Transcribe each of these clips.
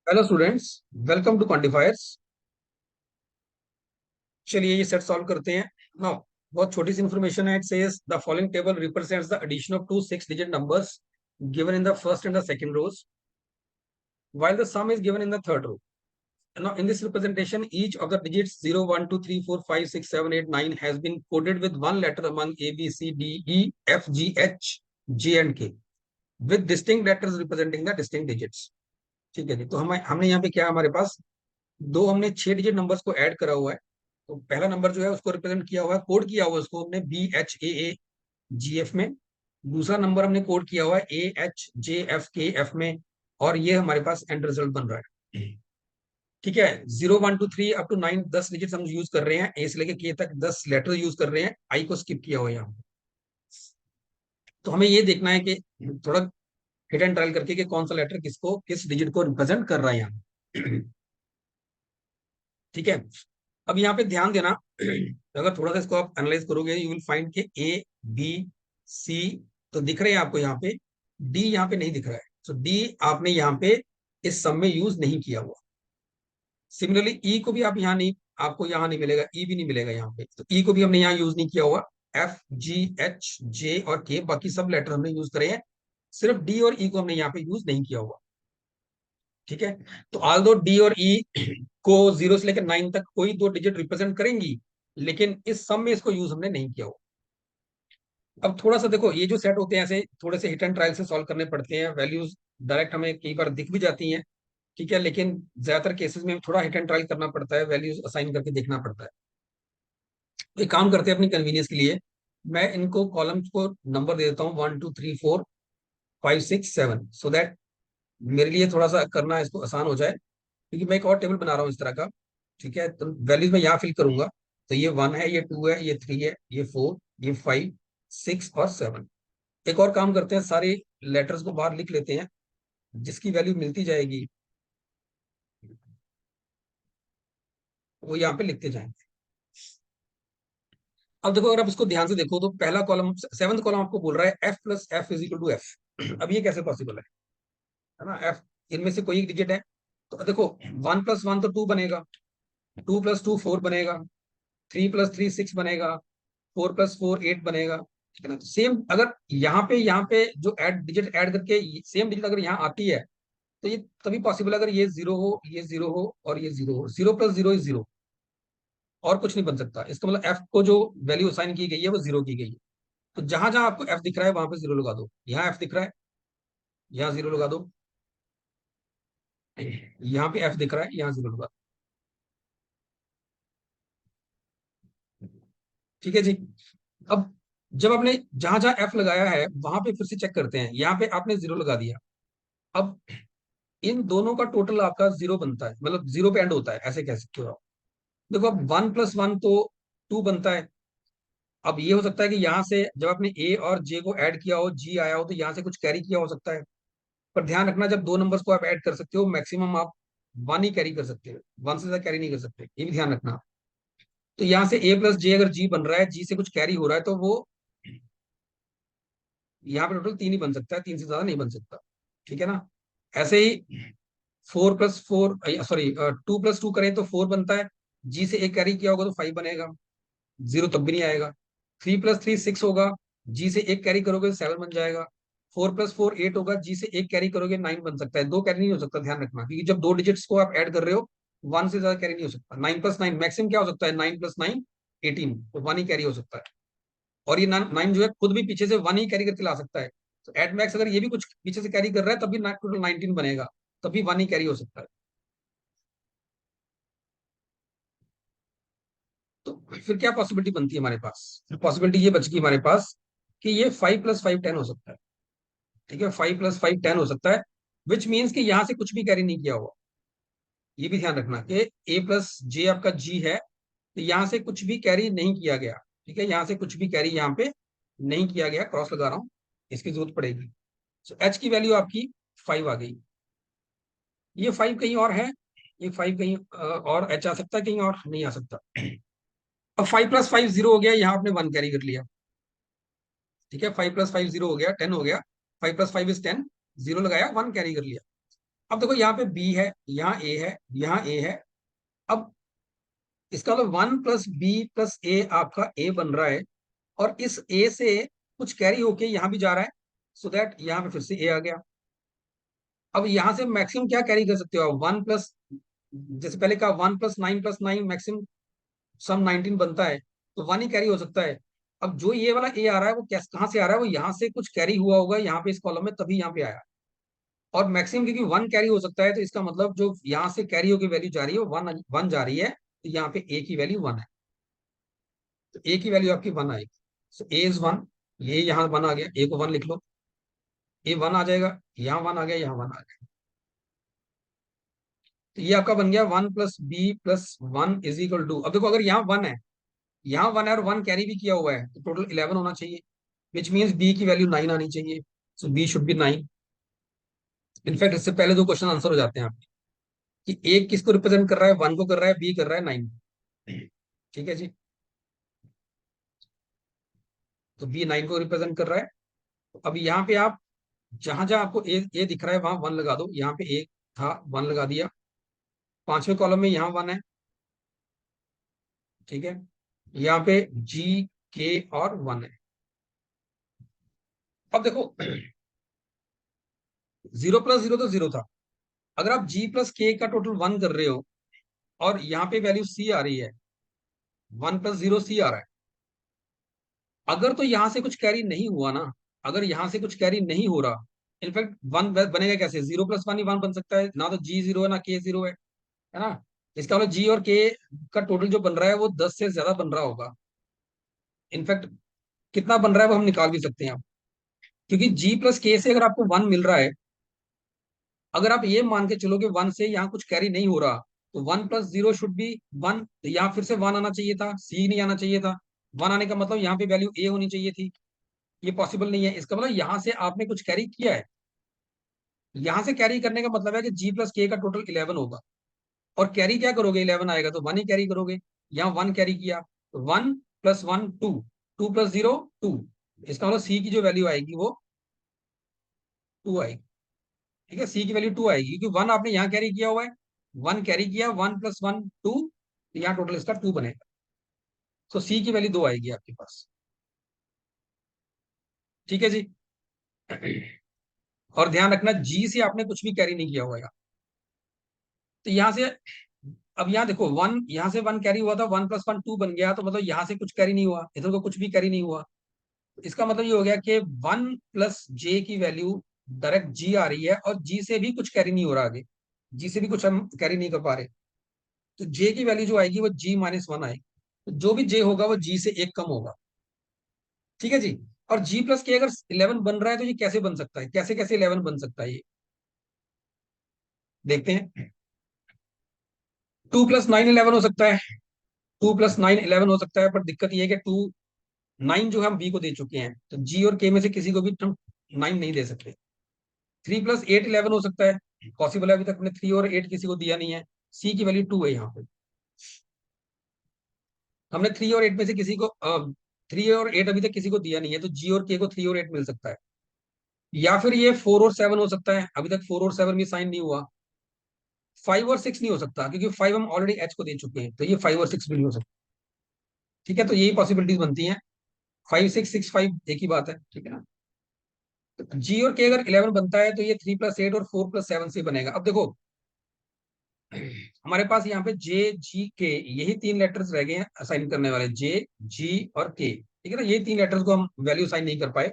Hello students, welcome to quantifiers. चलिए ये set solve करते हैं नाउ। बहुत छोटी सी इंफॉर्मेशन है। It says the following table represents the addition of two 6 digit numbers given in the first and the second rows while the sum is given in the third row. Now in this representation each of the digits 0 1 2 3 4 5 6 7 8 9 has been coded with one letter among A B C D E F G H J and K with distinct letters representing the distinct digits. ठीक है जी। तो हमें हमने यहाँ पे क्या, हमारे पास दो हमने 6 डिजिट नंबर्स को ऐड करा हुआ है। तो पहला नंबर जो है उसको रिप्रेजेंट किया हुआ है, कोड किया हुआ है उसको हमने BHAAGF में। दूसरा नंबर हमने कोड किया हुआ है AHJFKF में। और ये हमारे पास एंड रिजल्ट बन रहा है। ठीक है, 0 1 2 3 अप टू 9 10 डिजिट हम यूज कर रहे हैं। ए से लेके के तक 10 लेटर यूज कर रहे हैं। आई को स्किप किया हुआ है यहाँ। तो हमें ये देखना है कि थोड़ा हिट एंड ट्रायल करके कि कौन सा लेटर किसको किस डिजिट को रिप्रेजेंट कर रहा है यहाँ। ठीक है, अब यहाँ पे ध्यान देना। अगर थोड़ा सा इसको आप एनालाइज करोगे यू विल फाइंड के ए बी सी तो दिख रहे हैं आपको यहाँ पे। डी यहाँ पे नहीं दिख रहा है। तो डी आपने यहाँ पे इस सम में यूज नहीं किया हुआ। सिमिलरली ई को भी आप यहाँ नहीं, आपको यहाँ नहीं मिलेगा, ई भी नहीं मिलेगा यहाँ पे। तो ई को भी हमने यहाँ यूज नहीं किया हुआ। एफ जी एच जे और के बाकी सब लेटर हमने यूज करे हैं। सिर्फ डी और ई को हमने यहाँ पे यूज नहीं किया हुआ। ठीक है, तो ऑल दो डी और ई को 0 से लेकर 9 तक कोई दो डिजिट रिप्रेजेंट करेंगी, लेकिन इस सम में इसको यूज हमने नहीं किया हुआ। अब थोड़ा सा देखो, ये जो सेट होते हैं ऐसे थोड़े से हिट एंड ट्रायल से सॉल्व करने पड़ते हैं। वैल्यूज डायरेक्ट हमें कई बार दिख भी जाती हैं। ठीक है, लेकिन ज्यादातर केसेस में थोड़ा हिट एंड ट्रायल करना पड़ता है, वैल्यूज असाइन करके देखना पड़ता है। तो एक काम करते हैं अपनी कन्वीनियंस के लिए, मैं इनको कॉलम्स को नंबर दे देता हूँ 1 2 3 4 5 6 7 सो दैट मेरे लिए थोड़ा सा करना इसको आसान हो जाए, क्योंकि मैं एक और टेबल बना रहा हूँ इस तरह का। ठीक है, तो वैल्यूज मैं यहाँ फिल करूंगा। तो ये 1 है, ये 2 है, ये 3 है, ये 4, ये 5 6 और 7। एक और काम करते हैं, सारे लेटर्स को बाहर लिख लेते हैं, जिसकी वैल्यू मिलती जाएगी वो यहाँ पे लिखते जाएंगे। अब देखो, अगर आप इसको ध्यान से देखो तो पहला कॉलम, सेवंथ कॉलम आपको बोल रहा है F plus F is equal to F. अब ये कैसे पॉसिबल है ना? एफ इनमें से कोई एक डिजिट है। तो देखो 1 + 1 तो 2 बनेगा, 2 + 2 4 बनेगा, 3 + 3 6 बनेगा, 4 + 4 8 बनेगा। ठीक है ना? तो सेम अगर यहाँ पे जो ऐड डिजिट ऐड करके सेम डिजिट अगर यहाँ आती है तो ये तभी पॉसिबल है अगर ये जीरो हो, ये जीरो हो और ये जीरो हो। 0 + 0 = 0, और कुछ नहीं बन सकता। इसका मतलब एफ को जो वैल्यू असाइन की गई है वो जीरो की गई है। तो जहां जहां आपको एफ दिख रहा है वहां पे जीरो लगा दो। यहाँ एफ दिख रहा है, यहाँ जीरो लगा दो। यहाँ पे एफ दिख रहा है, यहाँ जीरो लगा दो। ठीक है जी। अब जब आपने जहां जहां एफ लगाया है वहां पे फिर से चेक करते हैं। यहाँ पे आपने जीरो लगा दिया। अब इन दोनों का टोटल आपका जीरो बनता है, मतलब जीरो पे एंड होता है, ऐसे कह सकते हो आप। देखो अब 1 + 1 तो 2 बनता है। अब ये हो सकता है कि यहाँ से जब आपने ए और जे को ऐड किया हो, जी आया हो, तो यहाँ से कुछ कैरी किया हो सकता है। पर ध्यान रखना, जब दो नंबर्स को आप ऐड कर सकते हो मैक्सिमम आप 1 ही कैरी कर सकते हो, 1 से ज्यादा कैरी नहीं कर सकते, ये भी ध्यान रखना। तो यहाँ से A + J अगर जी बन रहा है, जी से कुछ कैरी हो रहा है, तो वो यहाँ पे टोटल 3 ही बन सकता है, 3 से ज्यादा नहीं बन सकता। ठीक है ना? ऐसे ही 4 + 4 सॉरी 2 + 2 करें तो 4 बनता है। जी से एक कैरी किया होगा तो 5 बनेगा, जीरो तब भी नहीं आएगा। 3 + 3 6 होगा, जी से एक कैरी करोगे तो 7 बन जाएगा। 4 + 4 8 होगा, जी से एक कैरी करोगे 9 बन सकता है। दो कैरी नहीं हो सकता, ध्यान रखना, क्योंकि जब दो डिजिट्स को आप ऐड कर रहे हो 1 से ज्यादा कैरी नहीं हो सकता। 9 + 9 मैक्सिमम क्या हो सकता है? 9 + 9 18, तो 1 ही कैरी हो सकता है। और ये 9 जो है खुद भी पीछे से 1 ही कैरी करके ला सकता है। तो एट मैक्स अगर ये भी कुछ पीछे से कैरी कर रहा है तब भी टोटल 19 बनेगा, तब भी 1 ही कैरी हो सकता है। तो फिर क्या पॉसिबिलिटी बनती है हमारे पास? फिर पॉसिबिलिटी ये बचगी हमारे पास कि ये 5 + 5 10 हो सकता है। ठीक है, 5 + 5 10 हो सकता है, विच मीन्स कि यहां से कुछ भी कैरी नहीं किया हुआ। ये भी ध्यान रखना कि A + J आपका G है, तो यहां से कुछ भी कैरी नहीं किया गया। ठीक है, यहां से कुछ भी कैरी यहाँ पे नहीं किया गया, क्रॉस लगा रहा हूं, इसकी जरूरत पड़ेगी। तो H की वैल्यू आपकी 5 आ गई। ये 5 कहीं और है, ये 5 कहीं और H आ सकता है, कहीं और नहीं आ सकता। अब 5 + 5 0 हो गया, यहाँ आपने 1 कैरी कर लिया। ठीक है, 5 + 5 0 हो गया, 10 हो गया। 5 + 5 = 10, जीरो लगाया, 1 कैरी कर लिया। अब देखो यहाँ पे बी है, यहाँ ए है, यहाँ ए है। अब इसका मतलब 1 + b + a आपका ए बन रहा है, और इस ए से कुछ कैरी होके यहां भी जा रहा है, सो दैट यहां पे फिर से ए आ गया। अब यहां से मैक्सिमम क्या कैरी कर सकते हो आप? 1 प्लस, जैसे पहले का 1 + 9 + 9 मैक्सिमम सम 19 बनता है, तो 1 ही कैरी हो सकता है। अब जो ये वाला ए आ रहा है वो कैसे, कहां से आ रहा है? वो यहाँ से कुछ कैरी हुआ होगा यहाँ पे इस कॉलम में, तभी यहाँ पे आया। और मैक्सिमम क्योंकि 1 कैरी हो सकता है, तो इसका मतलब जो यहाँ से कैरी होकर वैल्यू जा रही है वो 1 जा रही है, तो यहाँ पे ए की वैल्यू 1 है। तो ए की वैल्यू आपकी 1 आएगी। सो ए इज 1, ये यहाँ 1 आ गया, ए को 1 लिख लो, ए 1 आ जाएगा, यहाँ 1 आ गया, यहाँ 1 आ गया। तो ये आपका बन गया 1 + b + 1 = 2। अब देखो अगर यहाँ 1 है, यहाँ 1 है और 1 कैरी भी किया हुआ है, तो टोटल 11 होना चाहिए, विच मीन्स बी की वैल्यू 9 आनी चाहिए। सो बी शुड बी 9। इनफैक्ट इससे पहले 2 क्वेश्चन आंसर हो जाते हैं आपके, कि ए किसको रिप्रेजेंट कर रहा है? 1 को कर रहा है, बी कर रहा है 9। ठीक है जी, तो बी 9 को रिप्रेजेंट कर रहा है। तो अब यहाँ पे आप जहां जहां आपको ए दिख रहा है वहां 1 लगा दो। यहाँ पे ए था, 1 लगा दिया। 5वें कॉलम में यहाँ 1 है, ठीक है। यहाँ पे जी, के और 1 है। अब देखो 0 + 0 तो 0 था। अगर आप g + k का टोटल 1 कर रहे हो, और यहाँ पे वैल्यू c आ रही है, 1 + 0 c आ रहा है। अगर तो यहां से कुछ कैरी नहीं हुआ ना, अगर यहां से कुछ कैरी नहीं हो रहा, इनफैक्ट 1 बनेगा कैसे? 0 + 1 ही 1 बन सकता है ना, तो g 0 है ना k 0 है ना। इसका मतलब g और k का टोटल जो बन रहा है वो 10 से ज्यादा बन रहा होगा। इनफैक्ट कितना बन रहा है वो हम निकाल भी सकते हैं आप, क्योंकि g + k से अगर आपको 1 मिल रहा है, अगर आप ये मान के चलो कि 1 से यहाँ कुछ कैरी नहीं हो रहा, तो 1 + 0 शुड बी 1। तो यहाँ फिर से 1 आना चाहिए था, सी नहीं आना चाहिए था। 1 आने का मतलब यहाँ पे वैल्यू ए होनी चाहिए थी। ये पॉसिबल नहीं है, इसका मतलब यहाँ से आपने कुछ कैरी किया है। यहाँ से कैरी करने का मतलब है कि g + k का टोटल 11 होगा, और कैरी क्या करोगे? 11 आएगा तो 1 ही कैरी करोगे। यहाँ 1 कैरी किया, तो 1 + 1 2, 2 + 0 2। इसका मतलब सी की जो वैल्यू आएगी वो 2 आएगी। ठीक है, सी की वैल्यू 2 आएगी, क्योंकि 1 आपने यहाँ कैरी किया हुआ है। 1 कैरी किया, 1 + 1 2, तो यहाँ टोटल इसका 2 बनेगा। तो सी की वैल्यू 2 आएगी आपके पास। ठीक है जी। और ध्यान रखना, जी से आपने कुछ भी कैरी नहीं किया हुआ है। तो यहाँ से, अब यहाँ देखो 1, यहाँ से 1 कैरी हुआ था, 1 + 1 2 बन गया, तो मतलब यहाँ से कुछ कैरी नहीं हुआ, इधर को कुछ भी कैरी नहीं हुआ। इसका मतलब ये हो गया कि 1 + j की वैल्यू डायरेक्ट जी आ रही है, और जी से भी कुछ कैरी नहीं हो रहा आगे, जी से भी कुछ हम कैरी नहीं कर पा रहे। तो जे की वैल्यू जो आएगी वो g - 1 आएगी। तो जो भी जे होगा वो जी से 1 कम होगा। ठीक है जी। और g + k अगर 11 बन रहा है, तो ये कैसे बन सकता है? कैसे कैसे 11 बन सकता है ये देखते हैं। 2 + 9 11 हो सकता है, 2 + 9 11 हो सकता है, पर दिक्कत ये है कि 9 जो है हम बी को दे चुके हैं, तो जी और के में से किसी को भी हम 9 नहीं दे सकते। 3 + 8 11 हो सकता है, पॉसिबल है। अभी तक हमने 3 और 8 किसी को दिया नहीं है। सी की वैल्यू 2 है यहाँ पे। हमने 3 और 8 में से किसी को 3 और 8 अभी तक किसी को दिया नहीं है, तो जी और के को 3 और 8 मिल सकता है। या फिर ये 4 और 7 हो सकता है, अभी तक 4 और 7 भी साइन नहीं हुआ। 5 और 6 नहीं हो सकता, क्योंकि 5 हम ऑलरेडी एच को दे चुके हैं, तो ये 5 और 6 भी नहीं हो सकता। ठीक है, तो यही पॉसिबिलिटीज बनती हैं। 5 6 6 5 एक ही बात है, ठीक है ना। तो जी और के अगर 11 बनता है, तो ये 3 + 8 और 4 + 7 से बनेगा। अब देखो हमारे पास यहाँ पे जे, जी, के, यही 3 लेटर्स रह गए हैं असाइन करने वाले, जे, जी और के। ठीक है ना, ये 3 लेटर्स को हम वैल्यू साइन नहीं कर पाए।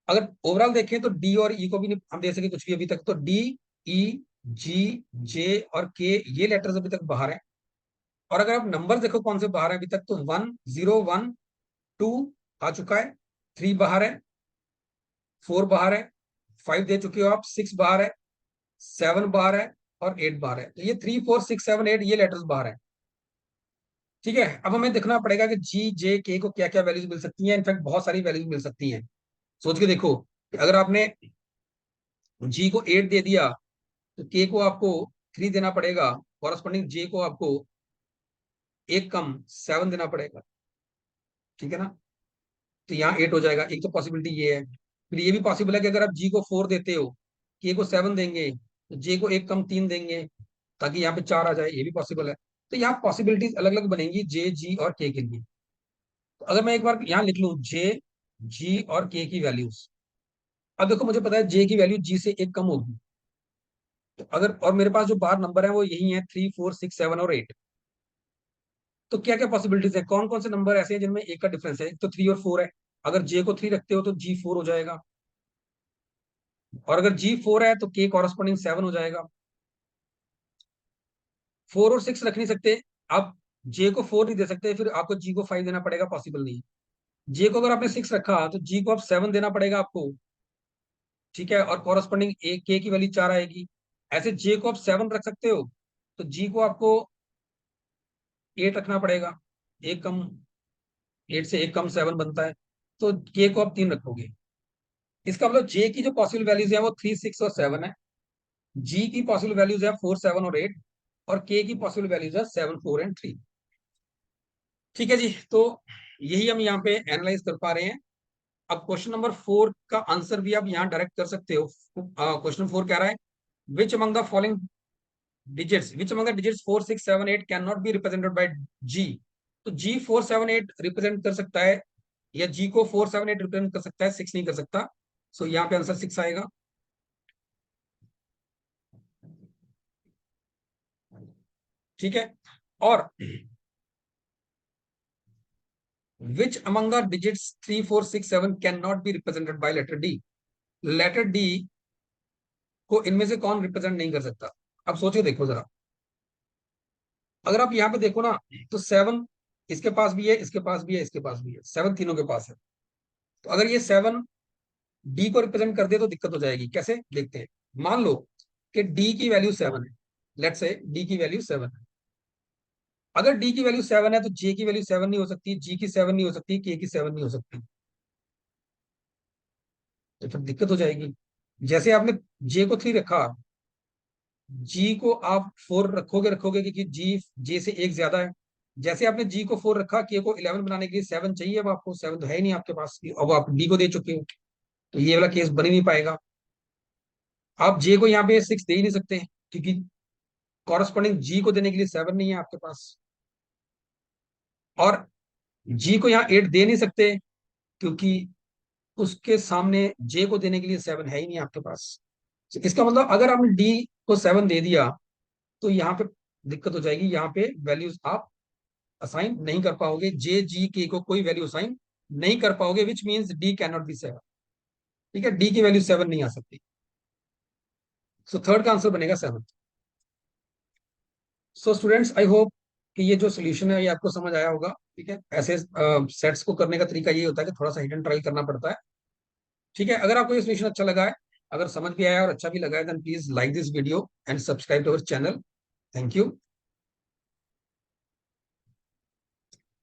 अगर ओवरऑल देखें तो डी और ई को भी नहीं हम दे सके कुछ भी अभी तक, तो डी, ई, जी, जे और के, ये लेटर्स अभी तक बाहर हैं। और अगर आप नंबर देखो कौन से बाहर है अभी तक, तो 1 0 1 2 आ चुका है, 3 बाहर है, 4 बाहर है, 5 दे चुके हो आप, 6 बाहर है, 7 बाहर है, और 8 बाहर है। तो ये 3 4 6 7 8 ये लेटर्स बाहर है। ठीक है, अब हमें देखना पड़ेगा कि जी, जे, के को क्या क्या वैल्यूज मिल सकती हैं। इनफैक्ट बहुत सारी वैल्यूज मिल सकती हैं। सोच के देखो कि अगर आपने जी को 8 दे दिया, तो के को आपको 3 देना पड़ेगा, कॉरस्पॉन्डिंग जे को आपको 1 कम 7 देना पड़ेगा। ठीक है ना, तो यहाँ 8 हो जाएगा। एक तो पॉसिबिलिटी ये है। फिर ये भी पॉसिबल है कि अगर आप जी को 4 देते हो, के को 7 देंगे, तो जे को एक कम 3 देंगे ताकि यहाँ पे 4 आ जाए, ये भी पॉसिबल है। तो यहाँ पॉसिबिलिटीज अलग अलग बनेंगी जे, जी और के लिए। तो अगर मैं एक बार यहाँ लिख लूँ जे, जी और के की वैल्यूज। अब देखो मुझे पता है जे की वैल्यू जी से एक कम होगी। तो अगर और मेरे पास जो बाहर नंबर है वो यही है 3, 4, 6, 7 और 8। तो क्या क्या पॉसिबिलिटीज है, कौन कौन से नंबर ऐसे हैं जिनमें एक का डिफरेंस है? एक तो 3 और 4 है। अगर जे को 3 रखते हो तो जी 4 हो जाएगा, और अगर जी 4 है तो के कॉरस्पॉन्डिंग 7 हो जाएगा। 4 और 6 रख नहीं सकते, आप जे को 4 नहीं दे सकते, फिर आपको जी को 5 देना पड़ेगा, पॉसिबल नहीं है। जे को अगर आपने 6 रखा तो जी को आप 7 देना पड़ेगा आपको, ठीक है, और कॉरस्पॉन्डिंग ए के की वैल्यू 4 आएगी। ऐसे जे को आप 7 रख सकते हो, तो जी को आपको 8 रखना पड़ेगा, एक कम 8 से एक कम 7 बनता है, तो के को आप 3 रखोगे। इसका मतलब जे की जो पॉसिबल वैल्यूज है वो 3, 6 और 7 है। जी की पॉसिबल वैल्यूज है 4, 7 और 8, और के की पॉसिबल वैल्यूज है 7, 4 एंड 3। ठीक है जी, तो यही हम यहाँ पे एनालाइज कर पा रहे हैं। अब क्वेश्चन नंबर 4 का आंसर भी आप यहाँ डायरेक्ट कर सकते हो। क्वेश्चन 4 कह रहा है which among the following digits, which among the digits 4, 6, 7, 8 can not be represented by G. तो जी 4, 7, 8 रिप्रेजेंट कर सकता है, या जी को 4, 7, 8 रिप्रेजेंट कर सकता है, 6 नहीं कर सकता। सो यहाँ पे आंसर 6 आएगा। ठीक है, और which among the digits 3, 4, 6, 7 cannot be represented by letter D? Letter D को इनमें से कौन रिप्रेजेंट नहीं कर सकता? अब सोचो, देखो जरा, अगर आप यहाँ पे देखो ना, तो 7 इसके पास भी है, इसके पास भी है, इसके पास भी है, 7 तीनों के पास है। तो अगर ये 7 डी को रिप्रेजेंट कर दे तो दिक्कत हो जाएगी। कैसे, देखते हैं। मान लो कि डी की वैल्यू 7 है, लेट्स से डी की वैल्यू 7 है। अगर डी की वैल्यू 7 है तो जे की वैल्यू 7 नहीं हो सकती, जी की 7 नहीं हो सकती, के की 7 नहीं हो सकती, तो फिर दिक्कत हो जाएगी। जैसे आपने जे को 3 रखा, जी को आप 4 रखोगे रखोगे क्योंकि जी जे से एक ज्यादा है। जैसे आपने जी को 4 रखा, के को 11 बनाने के लिए 7 चाहिए, अब आपको 7 तो है ही नहीं आपके पास, अब आप डी को दे चुके हो, तो ये वाला केस बन ही नहीं पाएगा। आप जे को यहाँ पे 6 दे ही नहीं सकते क्योंकि कॉरस्पॉन्डिंग जी को देने के लिए 7 नहीं है आपके पास, और जी को यहाँ 8 दे नहीं सकते क्योंकि उसके सामने जे को देने के लिए 7 है ही नहीं आपके पास। तो इसका मतलब अगर आपने डी को 7 दे दिया तो यहाँ पे दिक्कत हो जाएगी, यहाँ पे वैल्यूज आप असाइन नहीं कर पाओगे, जे जी के को कोई वैल्यू असाइन नहीं कर पाओगे, which means D can not B 7। ठीक है, डी की वैल्यू 7 नहीं आ सकती। सो थर्ड का आंसर बनेगा 7। सो स्टूडेंट्स, आई होप कि ये जो सोल्यूशन है ये आपको समझ आया होगा। ठीक है, ऐसे सेट्स को करने का तरीका ये होता है कि थोड़ा सा हिडन ट्रायल करना पड़ता है। ठीक है, अगर आपको ये सोल्यूशन अच्छा लगा है, अगर समझ भी आया और अच्छा भी लगा है, then please like this video and subscribe to our channel. Thank you.